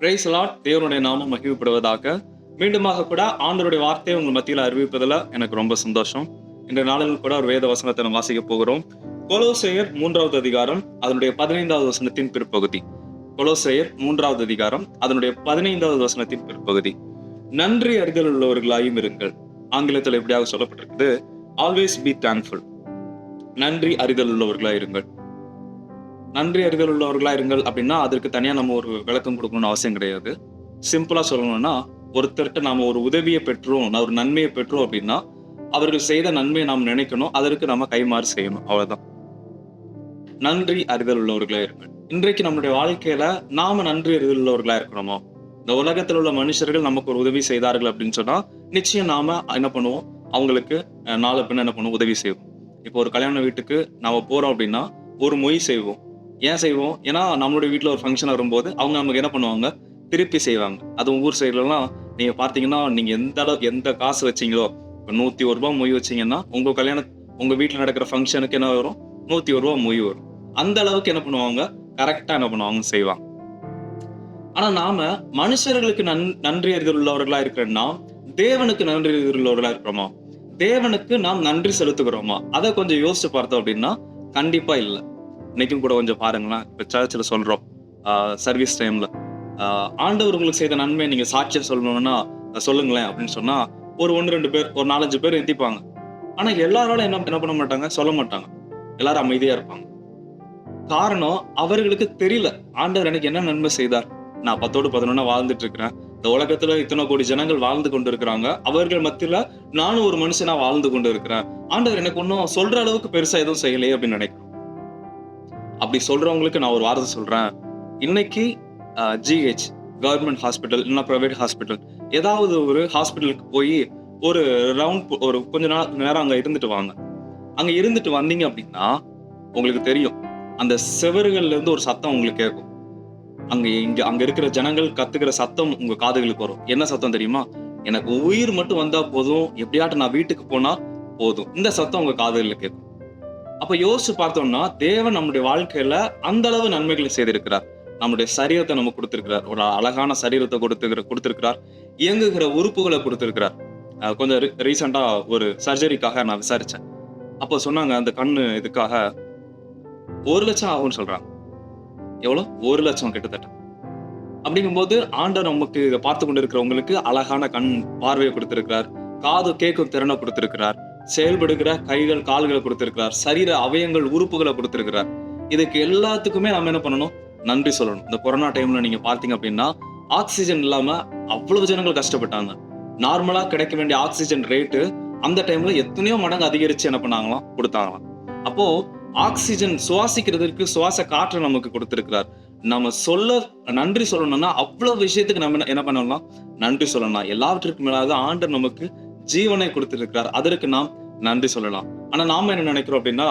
Price Lord. தேவனுடைய நாமம் மகிமைப்படுவதாக. மீண்டுமாக கூட ஆண்டவருடைய வார்த்தையை உங்கள் மத்தியில் அறிவிப்பதில் எனக்கு ரொம்ப சந்தோஷம். இந்த நாளில் கூட ஒரு வேத வசனத்தை நம்ம வாசிக்க போகிறோம். கொலோசையர் 3வது அதிகாரம் அதனுடைய 15வது வசனத்தின் பிற்பகுதி. கொலோசையர் 3வது அதிகாரம் அதனுடைய 15வது வசனத்தின் பிற்பகுதி. நன்றி அறிதல் உள்ளவர்களாயும் இருங்கள். ஆங்கிலத்தில் எப்படியாக சொல்லப்பட்டிருக்குது, ஆல்வேஸ் பி தேங்க்ஃபுல். நன்றி அறிதல் உள்ளவர்களாக இருங்கள். நன்றி அறிதல் உள்ளவர்களா இருங்கள் அப்படின்னா அதற்கு தனியா நம்ம ஒரு விளக்கம் கொடுக்கணும்னு அவசியம் கிடையாது. சிம்பிளா சொல்லணும்னா, ஒருத்தர்கிட்ட நாம ஒரு உதவியை பெற்றோம், ஒரு நன்மையை பெற்றோம் அப்படின்னா அவர்கள் செய்த நன்மையை நாம் நினைக்கணும், அதற்கு நம்ம கைமாறு செய்யணும். அவ்வளவுதான். நன்றி அறிதல் உள்ளவர்களா இருங்கள். இன்றைக்கு நம்மளுடைய வாழ்க்கையில நாம நன்றி அறிதல் உள்ளவர்களா இருக்கிறோமோ? இந்த உலகத்தில் உள்ள மனுஷர்கள் நமக்கு ஒரு உதவி செய்தார்கள் அப்படின்னு சொன்னா நிச்சயம் நாம என்ன பண்ணுவோம், அவங்களுக்கு நாளை பின்ன என்ன பண்ணுவோம், உதவி செய்வோம். இப்போ ஒரு கல்யாண வீட்டுக்கு நாம போறோம் அப்படின்னா ஒரு மொய் செய்வோம். ஏன் செய்வோம்? ஏன்னா நம்மளுடைய வீட்டுல ஒரு ஃபங்க்ஷன் வரும்போது அவங்க நமக்கு என்ன பண்ணுவாங்க, திருப்பி செய்வாங்க. அதுவும் ஊர் சைட்லாம் நீங்க பார்த்தீங்கன்னா, நீங்க எந்த அளவுக்கு எந்த காசு வச்சீங்களோ, இப்போ 101 ரூபாய் மொய் வச்சீங்கன்னா உங்க வீட்டுல நடக்கிற ஃபங்க்ஷனுக்கு என்ன வரும், 101 ரூபாய் மொய் வரும். அந்த அளவுக்கு என்ன பண்ணுவாங்க, கரெக்டா என்ன பண்ணுவாங்க, செய்வாங்க. ஆனா நாம மனுஷர்களுக்கு நன்றி அறிதல் உள்ளவர்களா இருக்கிறோம்னா தேவனுக்கு நன்றி அறிதல் உள்ளவர்களா இருக்கிறோமா? தேவனுக்கு நாம் நன்றி செலுத்துகிறோமா? அதை கொஞ்சம் யோசிச்சு பார்த்தோம் அப்படின்னா கண்டிப்பா இல்லை. இன்னைக்கும் கூட கொஞ்சம் பாருங்களேன். இப்ப சர்ச்சில் சொல்றோம், சர்வீஸ் டைம்ல ஆண்டவர் உங்களுக்கு செய்த நன்மை நீங்க சாட்சியம் சொல்லணும்னா சொல்லுங்களேன் அப்படின்னு சொன்னா ஒரு 1-2 பேர், ஒரு 4-5 பேர் எந்திப்பாங்க. ஆனா எல்லாராலும் என்ன பண்ண மாட்டாங்க, சொல்ல மாட்டாங்க. எல்லாரும் அமைதியா இருப்பாங்க. காரணம், அவர்களுக்கு தெரியல ஆண்டவர் எனக்கு என்ன நன்மை செய்தார். நான் 10ஓடு 11 வாழ்ந்துட்டு இருக்கிறேன். இந்த உலகத்துல இத்தனை கோடி ஜனங்கள் வாழ்ந்து கொண்டு இருக்கிறாங்க. அவர்கள் மத்தியில நானும் ஒரு மனுஷனா வாழ்ந்து கொண்டு இருக்கிறேன். ஆண்டவர் எனக்கு ஒன்னும் சொல்ற அளவுக்கு பெருசா எதுவும் செய்யலையே அப்படின்னு நினைக்கிறேன். அப்படி சொல்றவங்களுக்கு நான் ஒரு வார்த்தை சொல்றேன். இன்னைக்கு ஜிஹெச், கவர்மெண்ட் ஹாஸ்பிட்டல், இல்லைன்னா பிரைவேட் ஹாஸ்பிட்டல், ஏதாவது ஒரு ஹாஸ்பிட்டலுக்கு போய் ஒரு ரவுண்ட், ஒரு கொஞ்ச நேரம் அங்க இருந்துட்டு வாங்க. அங்க இருந்துட்டு வந்தீங்க அப்படின்னா உங்களுக்கு தெரியும், அந்த செவறுகள்ல இருந்து ஒரு சத்தம் உங்களுக்கு கேட்கும். அங்க இருக்கிற ஜனங்கள் கத்துக்கிற சத்தம் உங்க காதுகளுக்கு வரும். என்ன சத்தம் தெரியுமா? எனக்கு உயிர் மட்டும் வந்தா போதும், எப்படியாட்டும் நான் வீட்டுக்கு போனா போதும். இந்த சத்தம் உங்க காதுகளில் கேட்கும். அப்ப யோசிச்சு பார்த்தோம்னா, தேவன் நம்முடைய வாழ்க்கையில அந்த அளவு நன்மைகளை செய்திருக்கிறார். நம்முடைய சரீரத்தை நமக்கு கொடுத்திருக்கிறார். ஒரு அழகான சரீரத்தை கொடுத்திருக்கிறார். இயங்குகிற உறுப்புகளை கொடுத்திருக்கிறார். கொஞ்சம் ரீசெண்டா ஒரு சர்ஜரிக்காக நான் விசாரிச்சேன். அப்போ சொன்னாங்க, அந்த கண்ணு இதுக்காக 1 லட்சம் ஆகும்னு சொல்றாங்க. எவ்வளவு? 1 லட்சம் கிட்டத்தட்ட. அப்படிங்கும்போது ஆண்டவர் நமக்கு இதை பார்த்து கொண்டு இருக்கிறவங்களுக்கு அழகான கண் பார்வையை கொடுத்திருக்கிறார். காது கேட்கும் திறனை கொடுத்திருக்கிறார். செயல்படுகிற கைகள் கால்களை கொடுத்திருக்கிறார். சரீர அவயங்கள் உறுப்புகளை கொடுத்திருக்கிறார். இதுக்கு எல்லாத்துக்குமே நம்ம என்ன பண்ணணும், நன்றி சொல்லணும். இந்த கொரோனா டைம்ல நீங்க பார்த்தீங்க அப்படின்னா ஆக்சிஜன் இல்லாம அவ்வளவு ஜனங்கள் கஷ்டப்பட்டாங்க. நார்மலா கிடைக்க வேண்டிய ஆக்சிஜன் ரேட்டு அந்த டைம்ல எத்தனையோ மடங்கு அதிகரிச்சு என்ன பண்ணாங்களாம், கொடுத்தாங்களாம். அப்போ ஆக்சிஜன் சுவாசிக்கிறதுக்கு சுவாச காற்று நமக்கு கொடுத்திருக்கிறார். நம்ம நன்றி சொல்லணும்னா அவ்வளவு விஷயத்துக்கு நம்ம என்ன பண்ணலாம், நன்றி சொல்லலாம். எல்லாவற்றுக்கும் மேலாக ஆண்டவர் நமக்கு ஜீவனை கொடுத்திருக்கிறார். அதற்கு நாம் நன்றி சொல்லலாம். ஆனா நாம என்ன நினைக்கிறோம் அப்படின்னா,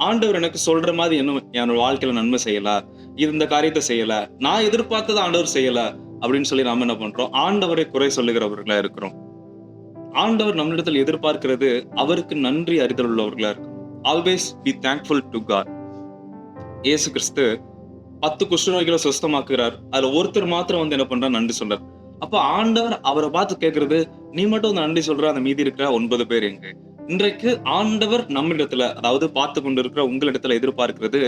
ஆண்டவர் எனக்கு சொல்ற மாதிரி என்னோட வாழ்க்கையில நன்மை செய்யல, இந்த காரியத்தை செய்யல, நான் எதிர்பார்த்ததை ஆண்டவர் செய்யல அப்படின்னு சொல்லி நாம என்ன பண்றோம், ஆண்டவரை குறை சொல்லுகிறவர்களா இருக்கிறோம். ஆண்டவர் நம்மிடத்தில் எதிர்பார்க்கிறது அவருக்கு நன்றி அறிதல் உள்ளவர்களா இருக்கும். Always be thankful to God. இயேசு கிறிஸ்து 10 குஷ்டரோகிகளை சுஸ்தமாக்குறார். அதுல ஒருத்தர் மாத்திரம் வந்து என்ன பண்றார், நன்றி சொல்றார். அப்ப ஆண்டவர் அவரை பார்த்து கேட்கறது, நீ மட்டும் நன்றி சொல்ற, அந்த மீதி இருக்கிற 9 பேர் எங்க? இன்றைக்கு ஆண்டவர் நம்மிடத்துல, அதாவது பார்த்து கொண்டு இருக்கிற உங்களிடத்துல எதிர்பார்க்கிறது,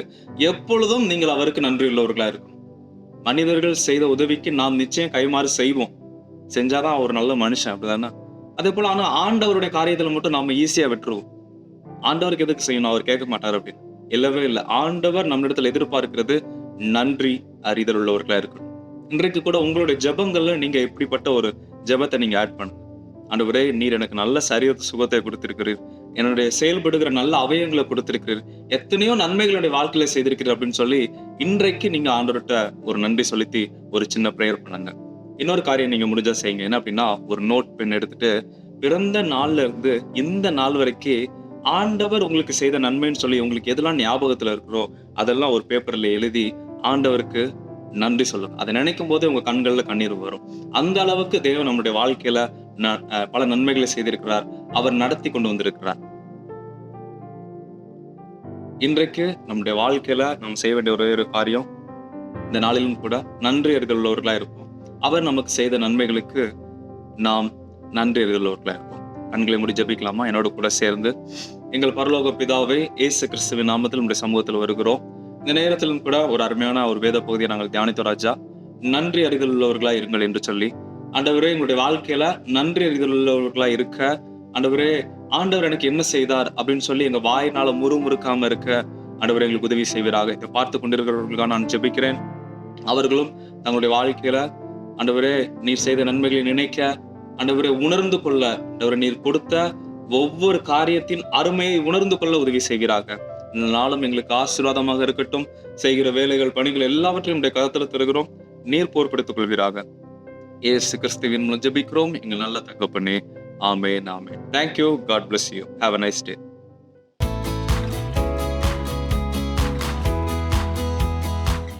எப்பொழுதும் நீங்கள் அவருக்கு நன்றி உள்ளவர்களா இருக்கும். மனிதர்கள் செய்த உதவிக்கு நாம் நிச்சயம் கைமாறு செய்வோம். செஞ்சாதான் ஒரு நல்ல மனுஷன், அப்படிதானே? அதே போல ஆனா ஆண்டவருடைய காரியத்துல மட்டும் நாம ஈஸியா விட்டுருவோம். ஆண்டவருக்கு எதுக்கு செய்யணும், அவர் கேட்க மாட்டார் அப்படின்னு. இல்லவே இல்லை. ஆண்டவர் நம்மிடத்துல எதிர்பார்க்கிறது நன்றி அறிதல் உள்ளவர்களா இருக்கணும். இன்றைக்கு கூட உங்களுடைய ஜெபங்கள்ல நீங்க இப்படிப்பட்ட ஒரு ஜெபத்தை நீங்க ஆட் பண்ணுங்க. ஆண்டவரே, நீர் எனக்கு நல்ல சரீர சுகத்தை கொடுத்திருக்கிறீர், என்னுடைய செயல்படுகிற நல்ல அவயங்களை கொடுத்திருக்கிறீர், எத்தனையோ நன்மைகளுடைய வாழ்க்கையில செய்திருக்கிறீர் அப்படின்னு சொல்லி இன்றைக்கு நீங்க ஆண்டவர்கிட்ட ஒரு நன்றி செலுத்தி ஒரு சின்ன பிரேயர் பண்ணுங்க. இன்னொரு காரியம் நீங்க முடிஞ்சா செய்யுங்க. என்ன அப்படின்னா, ஒரு நோட் பென் எடுத்துட்டு பிறந்த நாள்ல இருந்து இந்த நாள் வரைக்கும் ஆண்டவர் உங்களுக்கு செய்த நன்மைன்னு சொல்லி உங்களுக்கு எதெல்லாம் ஞாபகத்துல இருக்கிறோ அதெல்லாம் ஒரு பேப்பர்ல எழுதி ஆண்டவருக்கு நன்றி சொல்லணும். அதை நினைக்கும் போதே உங்க கண்கள்ல கண்ணீர் வரும். அந்த அளவுக்கு தேவன் நம்முடைய வாழ்க்கையில பல நன்மைகளை செய்திருக்கிறார். அவர் நடத்தி கொண்டு வந்திருக்கிறார். இன்றைக்கு நம்முடைய வாழ்க்கையில நாம் செய்ய வேண்டிய ஒரே ஒரு காரியம், இந்த நாளிலும் கூட நன்றி அறிதல் உள்ளவர்களா இருப்போம். அவர் நமக்கு செய்த நன்மைகளுக்கு நாம் நன்றி அறிதலோர்களாக இருப்போம். கண்களை மூடி ஜெபிக்கலாமா? என்னோட கூட சேர்ந்து. எங்கள் பரலோக பிதாவே, இயேசு கிறிஸ்துவின் நாமத்தில் உங்களுடைய சமூகத்தில் வருகிறோம். இந்த நேரத்திலும் கூட ஒரு அருமையான ஒரு வேத பகுதியை நாங்கள் தியானித்தோம் ராஜா. நன்றி அறிதல் உள்ளவர்களா இருங்கள் என்று சொல்லி, ஆண்டவரே எங்களுடைய வாழ்க்கையில நன்றி அறிதல் உள்ளவர்களா இருக்க, ஆண்டவரே ஆண்டவர் எனக்கு என்ன செய்தார் அப்படின்னு சொல்லி எங்க வாயினால முறுமுறுக்காம இருக்க ஆண்டவரே எங்களுக்கு உதவி செய்வீராக. இதை பார்த்து கொண்டிருக்கிறவர்களுக்காக நான் ஜெபிக்கிறேன். அவர்களும் தங்களுடைய வாழ்க்கையில ஆண்டவரே நீர் செய்த நன்மைகளை நினைக்க, ஆண்டவரே உணர்ந்து கொள்ள, ஆண்டவரே நீர் கொடுத்த ஒவ்வொரு காரியத்தின் அருமையை உணர்ந்து கொள்ள உதவி செய்கிறாங்க. இந்த நாளும் எங்களுக்கு ஆசீர்வாதமாக இருக்கட்டும். செய்கிற வேலைகள், பணிகள் எல்லாவற்றையும் உடைய கருத்துல தருகிறோம். நீர் பொறுப்படுத்திக் கொள்வீராக. இயேசு கிறிஸ்துவின் மூலம் ஜெபிக்கிறோம் எங்கள் நல்ல தகப்பனே. ஆமென், ஆமென். Thank you. God bless you. Have a nice day.